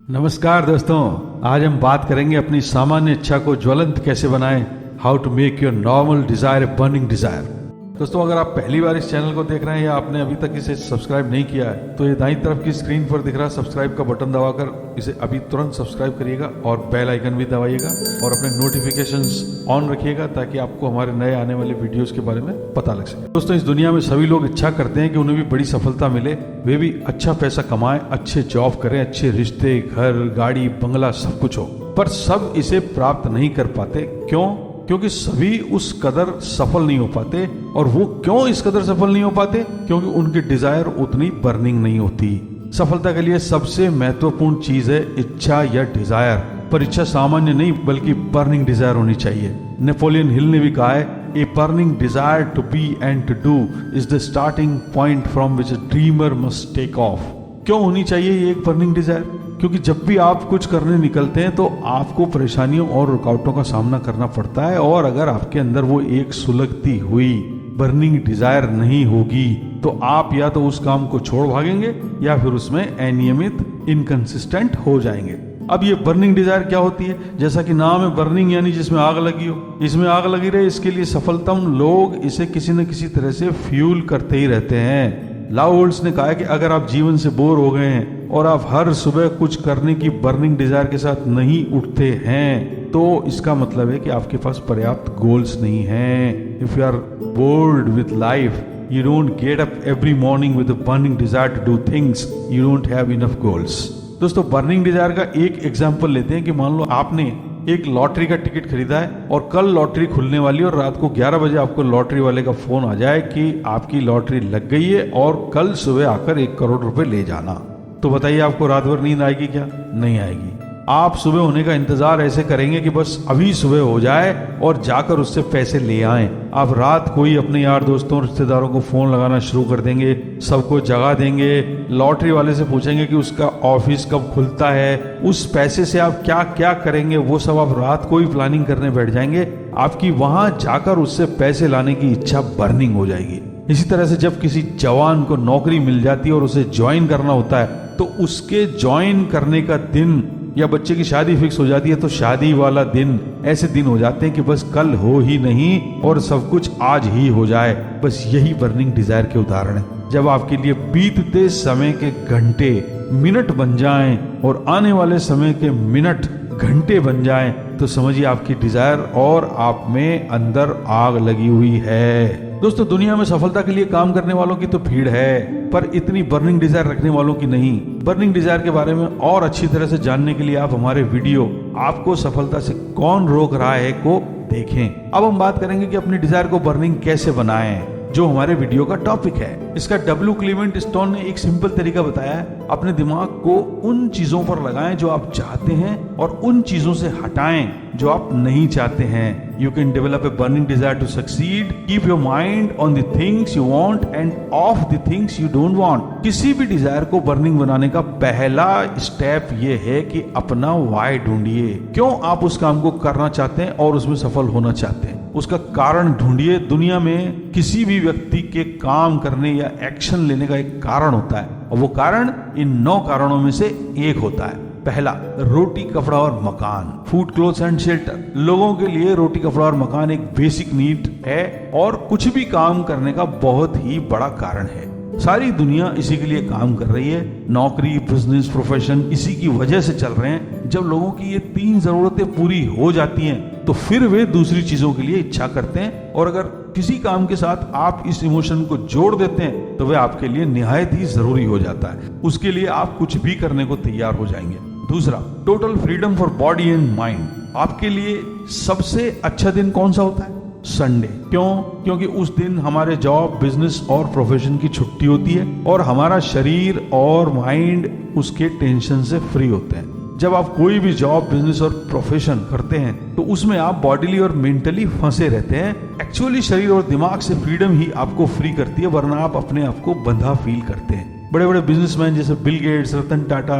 नमस्कार दोस्तों, आज हम बात करेंगे अपनी सामान्य इच्छा को ज्वलंत कैसे बनाएं। How to make your normal desire a burning desire. दोस्तों, अगर आप पहली बार इस चैनल को देख रहे हैं या आपने अभी तक इसे सब्सक्राइब नहीं किया है तो ये दाईं तरफ की स्क्रीन पर दिख रहा सब्सक्राइब का बटन दबाकर इसे अभी तुरंत सब्सक्राइब करिएगा और बेल आइकन भी दबाइएगा और अपने नोटिफिकेशंस ऑन रखिएगा ताकि आपको हमारे नए आने वाले वीडियोस के बारे में पता लग सके। दोस्तों, इस दुनिया में सभी लोग इच्छा करते हैं कि उन्हें भी बड़ी सफलता मिले, वे भी अच्छा पैसा कमाएं, अच्छे जॉब करें, अच्छे रिश्ते, घर, गाड़ी, बंगला सब कुछ हो, पर सब इसे प्राप्त नहीं कर पाते। क्यों? क्योंकि सभी उस कदर सफल नहीं हो पाते। और वो क्यों इस कदर सफल नहीं हो पाते? क्योंकि उनकी डिजायर उतनी बर्निंग नहीं होती। सफलता के लिए सबसे महत्वपूर्ण चीज है इच्छा या डिजायर। पर इच्छा सामान्य नहीं बल्कि बर्निंग डिजायर होनी चाहिए। नेपोलियन हिल ने भी कहा है, a burning desire to be and to do is the starting point from which a dreamer must take off. क्यों होनी चाहिए ये एक बर्निंग डिजायर? क्योंकि जब भी आप कुछ करने निकलते हैं तो आपको परेशानियों और रुकावटों का सामना करना पड़ता है, और अगर आपके अंदर वो एक सुलगती हुई बर्निंग डिजायर नहीं होगी तो आप या तो उस काम को छोड़ भागेंगे या फिर उसमें अनियमित, इनकंसिस्टेंट हो जाएंगे। अब ये बर्निंग डिजायर क्या होती है? जैसा कि नाम है बर्निंग, यानी जिसमें आग लगी हो। इसमें आग लगी रहे, इसके लिए सफलतम लोग इसे किसी न किसी तरह से फ्यूल करते ही रहते हैं। लाओल्ट्स ने कहा है कि अगर आप जीवन से बोर हो गए हैं और आप हर सुबह कुछ करने की बर्निंग डिजायर के साथ नहीं उठते हैं तो इसका मतलब है कि आपके पास पर्याप्त गोल्स नहीं हैं। If you are bored with life, you don't get up every morning with a burning desire to do things, you don't have enough goals। दोस्तों, बर्निंग डिजायर का एक एग्जांपल लेते हैं कि मान लो आपने एक लॉटरी का टिकट खरीदा है और कल लॉटरी खुलने वाली है और रात को 11 बजे आपको लॉटरी वाले का फोन आ जाए कि आपकी लॉटरी लग गई है और कल सुबह आकर 1 करोड़ रुपए ले जाना। तो बताइए, आपको रात भर नींद आएगी क्या? नहीं आएगी। आप सुबह होने का इंतजार ऐसे करेंगे कि बस अभी सुबह हो जाए और जाकर उससे पैसे ले आएं। आप रात को ही अपने यार दोस्तों, रिश्तेदारों को फोन लगाना शुरू कर देंगे, सबको जगा देंगे, लॉटरी वाले से पूछेंगे कि उसका ऑफिस कब खुलता है, उस पैसे से आप क्या क्या करेंगे, वो सब आप रात को ही प्लानिंग करने बैठ जाएंगे। आपकी वहां जाकर उससे पैसे लाने की इच्छा बर्निंग हो जाएगी। इसी तरह से जब किसी जवान को नौकरी मिल जाती है और उसे ज्वाइन करना होता है तो उसके ज्वाइन करने का दिन, या बच्चे की शादी फिक्स हो जाती है तो शादी वाला दिन, ऐसे दिन हो जाते हैं कि बस कल हो ही नहीं और सब कुछ आज ही हो जाए। बस यही बर्निंग डिजायर के उदाहरण है। जब आपके लिए बीतते समय के घंटे मिनट बन जाएं और आने वाले समय के मिनट घंटे बन जाएं तो समझिए आपकी डिजायर और आप में अंदर आग लगी हुई है। दोस्तों, दुनिया में सफलता के लिए काम करने वालों की तो भीड़ है, पर इतनी बर्निंग डिजायर रखने वालों की नहीं। बर्निंग डिजायर के बारे में और अच्छी तरह से जानने के लिए आप हमारे वीडियो आपको सफलता से कौन रोक रहा है को देखें। अब हम बात करेंगे कि अपनी डिजायर को बर्निंग कैसे बनाएं, जो हमारे वीडियो का टॉपिक है। इसका डब्ल्यू क्लीमेंट स्टोन ने एक सिंपल तरीका बताया है। अपने दिमाग को उन चीजों पर लगाएं जो आप चाहते हैं और उन चीजों से हटाएं जो आप नहीं चाहते हैं। You can develop a burning desire to succeed. Keep your mind on the things you want and off the things you don't want। किसी भी डिजायर को बर्निंग बनाने का पहला स्टेप ये है कि अपना वाई ढूंढिए। क्यों आप उस काम को करना चाहते हैं और उसमें सफल होना चाहते हैं, उसका कारण ढूंढिए। दुनिया में किसी भी व्यक्ति के काम करने या एक्शन लेने का एक कारण होता है और वो कारण इन 9 कारणों में से एक होता है। पहला, रोटी, कपड़ा और मकान। Food, clothes and shelter. लोगों के लिए रोटी, कपड़ा और मकान एक बेसिक नीड है और कुछ भी काम करने का बहुत ही बड़ा कारण है। सारी दुनिया इसी के लिए काम कर रही है। नौकरी, बिजनेस, प्रोफेशन इसी की वजह से चल रहे हैं। जब लोगों की ये 3 जरूरतें पूरी हो जाती हैं तो फिर वे दूसरी चीजों के लिए इच्छा करते हैं, और अगर किसी काम के साथ आप इस इमोशन को जोड़ देते हैं तो वह आपके लिए निहायत ही जरूरी हो जाता है। उसके लिए आप कुछ भी करने को तैयार हो जाएंगे। दूसरा, total freedom for body and mind. आपके लिए सबसे अच्छा दिन कौन सा होता है? संडे। क्यों? क्योंकि उस दिन हमारे जॉब, बिजनेस और प्रोफेशन की छुट्टी होती है और हमारा शरीर और माइंड उसके टेंशन से फ्री होते हैं। जब आप कोई भी जॉब, बिजनेस और प्रोफेशन करते हैं तो उसमें आप बॉडीली और मेंटली फंसे रहते हैं। एक्चुअली शरीर और दिमाग से फ्रीडम ही आपको फ्री करती है, वरना आप अपने आप को बंधा फील करते हैं। बड़े बड़े बिजनेसमैन जैसे बिल गेट्स, रतन टाटा,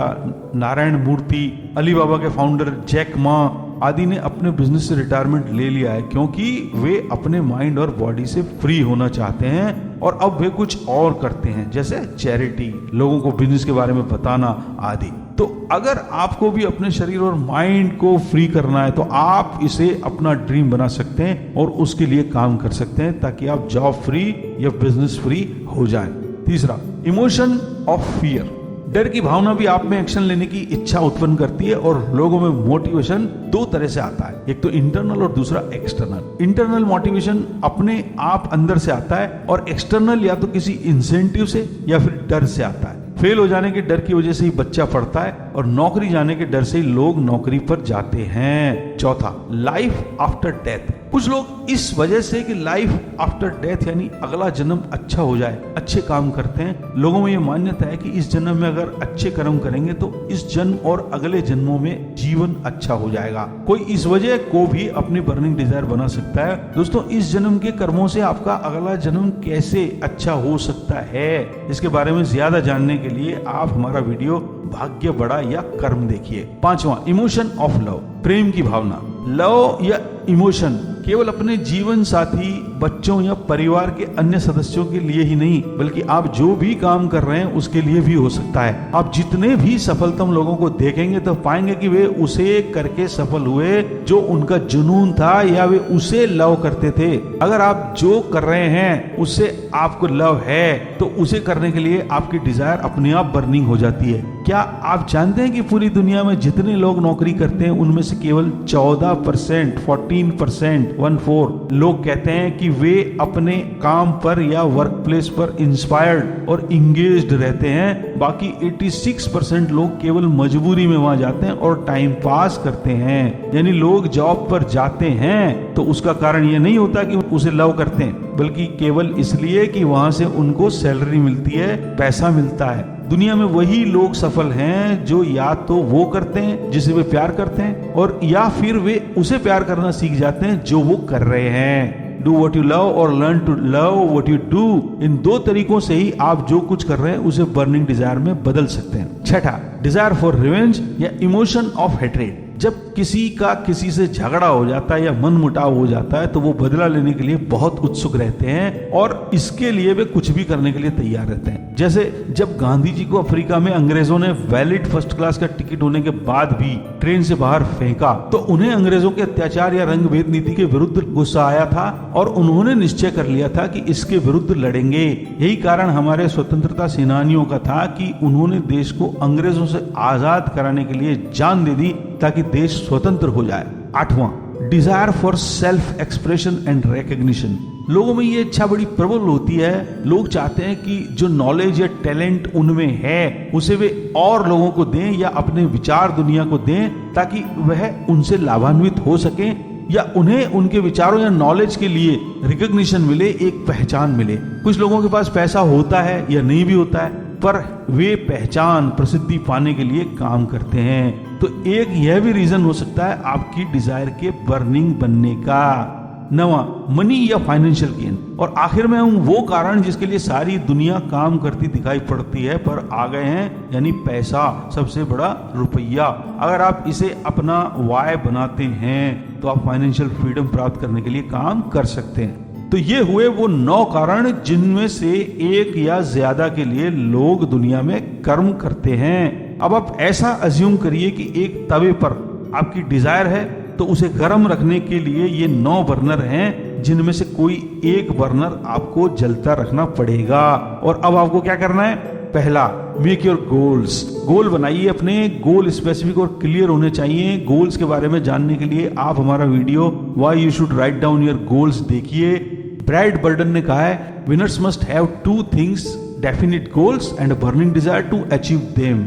नारायण मूर्ति, अलीबाबा के फाउंडर जैक मा आदि ने अपने बिजनेस से रिटायरमेंट ले लिया है क्योंकि वे अपने माइंड और बॉडी से फ्री होना चाहते हैं और अब वे कुछ और करते हैं, जैसे चैरिटी, लोगों को बिजनेस के बारे में बताना आदि। तो अगर आपको भी अपने शरीर और माइंड को फ्री करना है तो आप इसे अपना ड्रीम बना सकते हैं और उसके लिए काम कर सकते हैं ताकि आप जॉब फ्री या बिजनेस फ्री हो जाएं। तीसरा, इमोशन ऑफ फियर। डर की भावना भी आप में एक्शन लेने की इच्छा उत्पन्न करती है और लोगों में मोटिवेशन दो तरह से आता है, एक तो इंटरनल और दूसरा एक्सटर्नल। इंटरनल मोटिवेशन अपने आप अंदर से आता है और एक्सटर्नल या तो किसी इंसेंटिव से या फिर डर से आता है। फेल हो जाने के डर की वजह से ही बच्चा पढ़ता है और नौकरी जाने के डर से ही लोग नौकरी पर जाते हैं। चौथा, लाइफ आफ्टर डेथ। कुछ लोग इस वजह से कि लाइफ आफ्टर डेथ यानी अगला जन्म अच्छा हो जाए, अच्छे काम करते हैं। लोगों में ये मान्यता है कि इस जन्म में अगर अच्छे कर्म करेंगे तो इस जन्म और अगले जन्मों में जीवन अच्छा हो जाएगा। कोई इस वजह को भी अपनी बर्निंग डिजायर बना सकता है। दोस्तों, इस जन्म के कर्मों से आपका अगला जन्म कैसे अच्छा हो सकता है, इसके बारे में ज्यादा जानने के लिए आप हमारा वीडियो भाग्य बड़ा या कर्म देखिए। पांचवा, इमोशन ऑफ लव। प्रेम की भावना। लव या इमोशन केवल अपने जीवन साथी, बच्चों या परिवार के अन्य सदस्यों के लिए ही नहीं बल्कि आप जो भी काम कर रहे हैं उसके लिए भी हो सकता है। आप जितने भी सफलतम लोगों को देखेंगे तो पाएंगे कि वे उसे करके सफल हुए जो उनका जुनून था या वे उसे लव करते थे। अगर आप जो कर रहे हैं उससे आपको लव है तो उसे करने के लिए आपकी डिजायर अपने आप बर्निंग हो जाती है। क्या आप जानते हैं कि पूरी दुनिया में जितने लोग नौकरी करते हैं उनमें से केवल 14%, 14%, 14 लोग कहते हैं कि वे अपने काम पर या वर्क प्लेस पर इंस्पायर्ड और इंगेज्ड रहते हैं। बाकी 86% लोग केवल मजबूरी में वहां जाते हैं और टाइम पास करते हैं। यानी लोग जॉब पर जाते हैं तो उसका कारण ये नहीं होता कि उसे लव करते हैं, बल्कि केवल इसलिए कि वहां से उनको सैलरी मिलती है, पैसा मिलता है। दुनिया में वही लोग सफल हैं जो या तो वो करते हैं जिसे वे प्यार करते हैं और या फिर वे उसे प्यार करना सीख जाते हैं जो वो कर रहे हैं। डू वॉट यू लव और learn to love what you do. इन दो तरीकों से ही आप जो कुछ कर रहे हैं उसे बर्निंग डिजायर में बदल सकते हैं। छठा, डिजायर फॉर रिवेंज या इमोशन ऑफ हेट्रेड। जब किसी का किसी से झगड़ा हो जाता है या मन मुटाव हो जाता है तो वो बदला लेने के लिए बहुत उत्सुक रहते हैं और इसके लिए वे कुछ भी करने के लिए तैयार रहते हैं। जैसे जब गांधी जी को अफ्रीका में अंग्रेजों ने वैलिड फर्स्ट क्लास का टिकट होने के बाद भी ट्रेन से बाहर फेंका तो उन्हें अंग्रेजों के अत्याचार या रंग भेद नीति के विरुद्ध गुस्सा आया था और उन्होंने निश्चय कर लिया था कि इसके विरुद्ध लड़ेंगे। यही कारण हमारे स्वतंत्रता सेनानियों का था कि उन्होंने देश को अंग्रेजों से आजाद कराने के लिए जान दे दी ताकि देश स्वतंत्र हो जाए। आठवां, desire for self expression and recognition. लोगों में ये इच्छा बड़ी प्रबल होती है। लोग चाहते हैं कि जो नॉलेज या टैलेंट उनमें है उसे वे और लोगों को दें या अपने विचार दुनिया को दें ताकि वह उनसे लाभान्वित हो सके या उन्हें उनके विचारों या नॉलेज के लिए रिकग्निशन मिले, एक पहचान मिले। कुछ लोगों के पास पैसा होता है या नहीं भी होता है पर वे पहचान, प्रसिद्धि पाने के लिए काम करते हैं। तो एक यह भी रीजन हो सकता है आपकी डिजायर के बर्निंग बनने का। नवा, मनी या फाइनेंशियल गेन। और आखिर में वो कारण जिसके लिए सारी दुनिया काम करती दिखाई पड़ती है पर आ गए हैं, यानी पैसा, सबसे बड़ा रुपया। अगर आप इसे अपना वाय बनाते हैं तो आप फाइनेंशियल फ्रीडम प्राप्त करने के लिए काम कर सकते हैं। तो ये हुए वो 9 कारण जिनमें से एक या ज्यादा के लिए लोग दुनिया में कर्म करते हैं। अब आप ऐसा अज्यूम करिए कि एक तवे पर आपकी डिजायर है तो उसे गर्म रखने के लिए ये 9 बर्नर हैं जिनमें से कोई एक बर्नर आपको जलता रखना पड़ेगा। और अब आपको क्या करना है? पहला, मेक योर गोल्स। गोल बनाइए अपने। गोल स्पेसिफिक और क्लियर होने चाहिए। गोल्स के बारे में जानने के लिए आप हमारा video why you should write down your goals देखिए। ब्रैड बर्डन ने कहा है, winners must have 2 things, definite goals and burning desire to achieve them.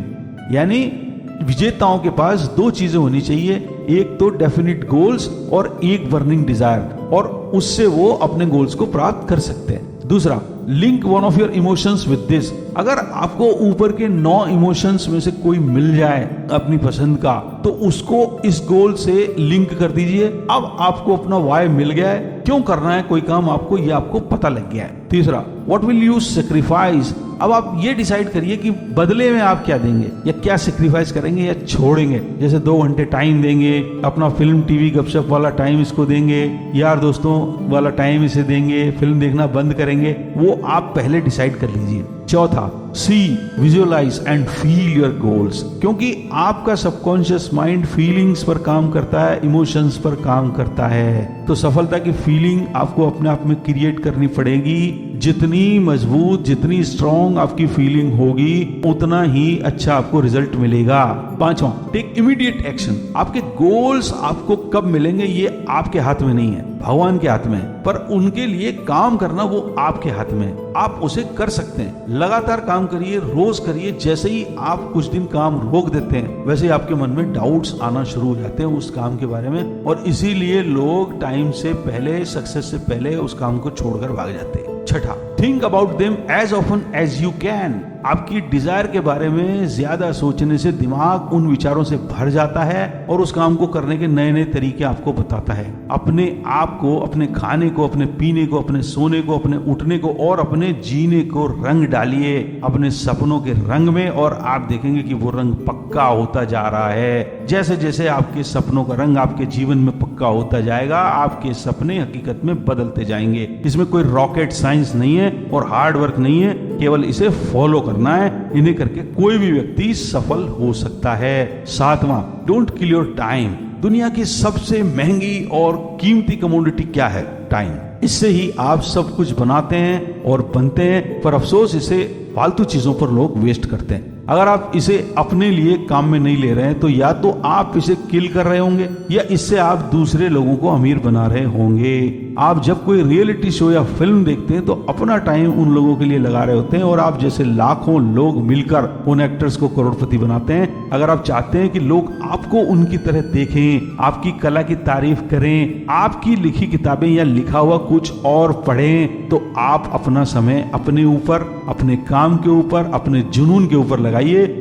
यानी विजेताओं के पास 2 चीजें होनी चाहिए, एक तो डेफिनिट गोल्स और एक बर्निंग डिजायर, और उससे वो अपने गोल्स को प्राप्त कर सकते हैं। दूसरा, link one of your emotions with this. अगर आपको ऊपर के 9 इमोशंस में से कोई मिल जाए अपनी पसंद का तो उसको इस गोल से लिंक कर दीजिए। अब आपको अपना वाई मिल गया है, क्यों करना है कोई काम आपको, ये आपको पता लग गया है। तीसरा, व्हाट विल यू सैक्रिफाइस। अब आप ये डिसाइड करिए कि बदले में आप क्या देंगे या क्या सैक्रिफाइस करेंगे या छोड़ेंगे। जैसे 2 घंटे टाइम देंगे, अपना फिल्म टीवी गपशप वाला टाइम इसको देंगे, यार दोस्तों वाला टाइम इसे देंगे, फिल्म देखना बंद करेंगे, वो आप पहले डिसाइड कर लीजिए। चौथा, see, visualise and feel your goals, क्योंकि आपका सबकॉन्शियस माइंड फीलिंग्स पर काम करता है, इमोशंस पर काम करता है। तो सफलता की फीलिंग आपको अपने आप में क्रिएट करनी पड़ेगी। जितनी मजबूत, जितनी स्ट्रॉन्ग आपकी फीलिंग होगी, उतना ही अच्छा आपको रिजल्ट मिलेगा। पांचवा, टेक इमीडिएट एक्शन। आपके गोल्स आपको कब मिलेंगे ये आपके हाथ में नहीं है, भगवान के हाथ में है, पर उनके लिए काम करना वो आपके हाथ में है। आप उसे कर सकते हैं। लगातार काम करिए, रोज करिए। जैसे ही आप कुछ दिन काम रोक देते हैं, वैसे ही आपके मन में डाउट्स आना शुरू हो जाते हैं उस काम के बारे में, और इसीलिए लोग टाइम से पहले, सक्सेस से पहले उस काम को छोड़कर भाग जाते हैं। छठा, think about them as often as you can. आपकी डिजायर के बारे में ज्यादा सोचने से दिमाग उन विचारों से भर जाता है और उस काम को करने के नए नए तरीके आपको बताता है। अपने आप को, अपने खाने को, अपने पीने को, अपने सोने को, अपने उठने को और अपने जीने को रंग डालिए अपने सपनों के रंग में, और आप देखेंगे कि वो रंग पक्का होता जा रहा है। जैसे जैसे आपके सपनों का रंग आपके जीवन में पक्का होता जाएगा, आपके सपने हकीकत में बदलते जाएंगे। इसमें कोई रॉकेट साइंस नहीं है और हार्ड वर्क नहीं है, केवल इसे फॉलो करना है। इन्हें करके कोई भी व्यक्ति सफल हो सकता है। सातवां, डोंट किल योर टाइम। दुनिया की सबसे महंगी और कीमती कमोडिटी क्या है? टाइम। इससे ही आप सब कुछ बनाते हैं और बनते हैं, पर अफसोस इसे फालतू चीजों पर लोग वेस्ट करते हैं। अगर आप इसे अपने लिए काम में नहीं ले रहे हैं, तो या तो आप इसे किल कर रहे होंगे या इससे आप दूसरे लोगों को अमीर बना रहे होंगे। आप जब कोई रियलिटी शो या फिल्म देखते हैं तो अपना टाइम उन लोगों के लिए लगा रहे होते हैं, और आप जैसे लाखों लोग मिलकर उन एक्टर्स को करोड़पति बनाते हैं। अगर आप चाहते हैं कि लोग आपको उनकी तरह देखें, आपकी कला की तारीफ करें, आपकी लिखी किताबें या लिखा हुआ कुछ और पढ़ें, तो आप अपना समय अपने ऊपर, अपने काम के ऊपर, अपने जुनून के ऊपर लगाइए।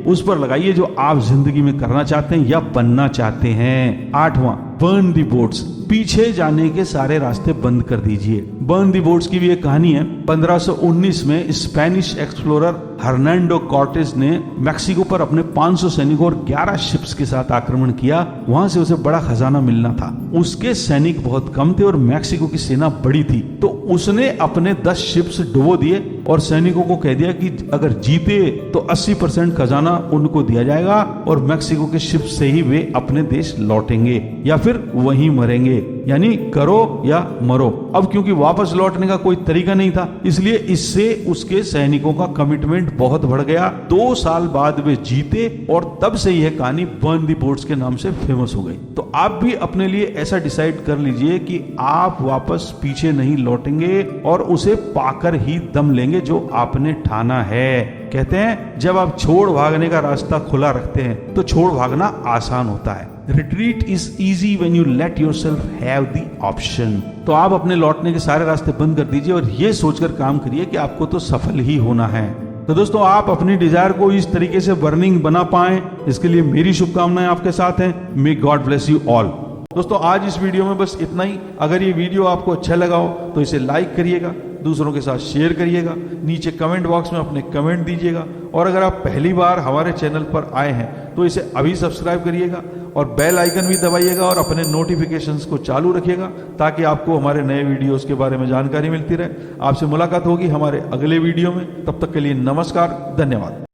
उस पर लगाइए जो आप जिंदगी में करना चाहते हैं या बनना चाहते हैं। आठवां, बर्न दी बोट्स। पीछे जाने के सारे रास्ते बंद कर दीजिए। बर्न दी बोट्स की भी एक कहानी है। 1519 में स्पेनिश एक्सप्लोरर हर्नांडो कॉर्टेज ने मैक्सिको पर अपने 500 सैनिकों और 11 शिप्स के साथ आक्रमण किया। वहां से उसे बड़ा खजाना मिलना था। उसके सैनिक बहुत कम थे और मैक्सिको की सेना बड़ी थी, तो उसने अपने 10 शिप्स डुबो दिए और सैनिकों को कह दिया कि अगर जीते तो 80% खजाना उनको दिया जाएगा और मैक्सिको के शिप से ही वे अपने देश लौटेंगे या फिर वहीं मरेंगे, यानी करो या मरो। अब क्योंकि वापस लौटने का कोई तरीका नहीं था, इसलिए इससे उसके सैनिकों का कमिटमेंट बहुत बढ़ गया। 2 साल बाद वे जीते और तब से यह कहानी बर्न दी बोट्स के नाम से फेमस हो गई। तो आप भी अपने लिए ऐसा डिसाइड कर लीजिए कि आप वापस पीछे नहीं लौटेंगे और उसे पाकर ही दम लेंगे जो आपने ठाना है। कहते हैं जब आप छोड़ भागने का रास्ता खुला रखते हैं तो छोड़ भागना आसान होता है। Retreat is easy when you let yourself have the option. तो आप अपने लौटने के सारे रास्ते बंद कर दीजिए और ये सोचकर काम करिए कि आपको तो सफल ही होना है। तो दोस्तों, आप अपनी डिजायर को इस तरीके से बर्निंग बना पाएं, इसके लिए मेरी शुभकामनाएं आपके साथ हैं। May God bless you all. दोस्तों, आज इस वीडियो में बस इतना ही। अगर ये वीडियो आपको अच्छा लगा हो तो इसे लाइक करिएगा, दूसरों के साथ शेयर करिएगा, नीचे कमेंट बॉक्स में अपने कमेंट दीजिएगा, और अगर आप पहली बार हमारे चैनल पर आए हैं तो इसे अभी सब्सक्राइब करिएगा और बेल आइकन भी दबाइएगा और अपने नोटिफिकेशंस को चालू रखिएगा ताकि आपको हमारे नए वीडियोस के बारे में जानकारी मिलती रहे। आपसे मुलाकात होगी हमारे अगले वीडियो में। तब तक के लिए नमस्कार, धन्यवाद।